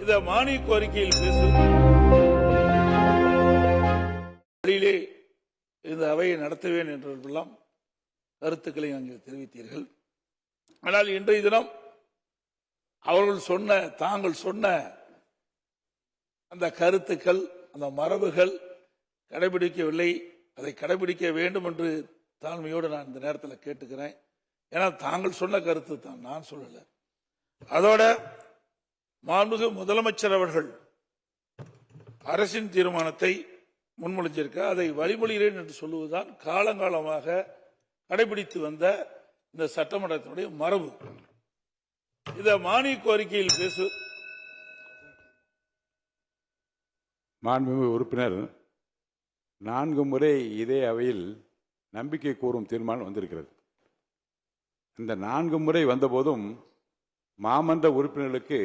இந்த மானிய கோரிக்கையில் பேசும் வழியிலே இந்த அவையை நடத்துவேன் என்றெல்லாம் கருத்துக்களை நீங்கள் தெரிவித்தீர்கள். ஆனால் இன்றைய தினம் தாங்கள் சொன்ன அந்த கருத்துக்கள், அந்த மரபுகள் கடைபிடிக்கவில்லை. அதை கடைபிடிக்க வேண்டும் என்று தாழ்மையோடு நான் இந்த நேரத்தில் கேட்டுக்கிறேன். ஏன்னா தாங்கள் சொன்ன கருத்து தான், நான் சொல்லல. அதோட மாண்புமிகு முதலமைச்சர் அவர்கள் அரசின் தீர்மானத்தை முன்மொழிஞ்சிருக்க, அதை வழிமொழிகிறேன் என்று சொல்லுவதுதான் காலங்காலமாக கடைபிடித்து வந்த இந்த சட்டமன்றத்தினுடைய மரபு. இந்த மானிய கோரிக்கையில் பேசு மாண்புமிகு உறுப்பினர் 4 முறை இதே அவையில் நம்பிக்கை கோரும் தீர்மானம் வந்திருக்கிறது. இந்த 4 முறை வந்தபோதும் மாமன்ற உறுப்பினர்களுக்கு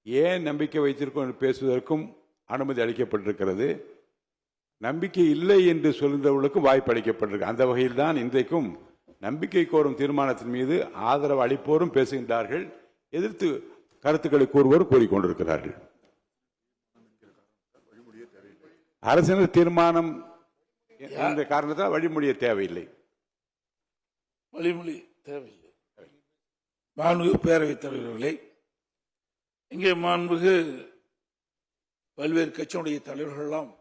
ஏன் நம்பிக்கை வைத்திருக்கோம் என்று பேசுவதற்கும் அனுமதி அளிக்கப்பட்டிருக்கிறது. நம்பிக்கை இல்லை என்று சொல்கின்றவர்களுக்கும் வாய்ப்பு அளிக்கப்பட்டிருக்கு. அந்த வகையில் தான் இன்றைக்கும் நம்பிக்கை கோரும் தீர்மானத்தின் மீது ஆதரவு அளிப்போரும் பேசுகின்றார்கள், எதிர்த்து கருத்துக்களை கூறுவோர் கூறிக்கொண்டிருக்கிறார்கள். அரசினர் தீர்மானம் என்ற காரணத்தால் வழிமொழிய தேவையில்லை. வழிமொழி தேவையில்லை. மாண்புமிகு பேரவைத் தலைவர்களே, இங்கே மாண்புமிகு பல்வேறு கட்சியினுடைய தலைவர்கள் எல்லாம்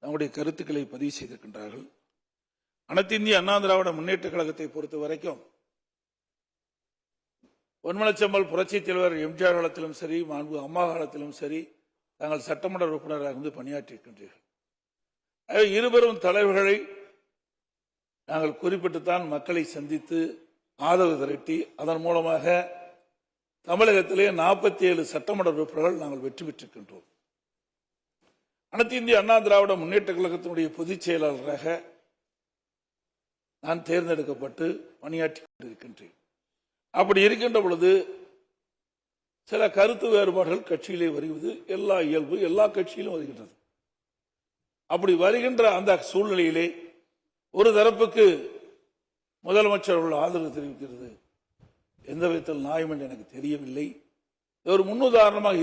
நம்முடைய கருத்துக்களை பதிவு செய்திருக்கின்றார்கள். அனைத்து இந்திய அண்ணா திராவிட முன்னேற்ற கழகத்தை பொறுத்த வரைக்கும் பொன்மனச்செம்மல் புரட்சித் தலைவர் எம்ஜிஆர் காலத்திலும் சரி, மாண்பு அம்மா காலத்திலும் சரி, தாங்கள் சட்டமன்ற உறுப்பினராக இருந்து பணியாற்றியிருக்கின்றீர்கள். இருவரும் தலைவர்களை நாங்கள் குறிப்பிட்டுத்தான் மக்களை சந்தித்து ஆதரவு திரட்டி அதன் மூலமாக தமிழகத்திலே 47 சட்டமன்ற உறுப்பினர்கள் நாங்கள் வெற்றி பெற்றிருக்கின்றோம். அனைத்து இந்திய அண்ணா திராவிட முன்னேற்ற கழகத்தினுடைய பொதுச் செயலாளராக நான் தேர்ந்தெடுக்கப்பட்டு பணியாற்றி கொண்டிருக்கின்றேன். அப்படி இருக்கின்ற பொழுது சில கருத்து வேறுபாடுகள் கட்சியிலே வருவது எல்லா இயல்பு, எல்லா கட்சியிலும் வருகின்றது. அப்படி வருகின்ற அந்த சூழ்நிலையிலே ஒரு தரப்புக்கு முதலமைச்சர் அவர்கள் ஆதரவு தெரிவிக்கிறது எந்த விதத்தில் நியாயம் என்று எனக்கு தெரியவில்லை. ஒரு முன்னுதாரணமாக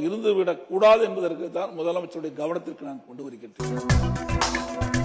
இருந்துவிடக் கூடாது என்பதற்கு தான் முதலமைச்சருடைய கவனத்திற்கு நான் கொண்டு வருகின்றேன்.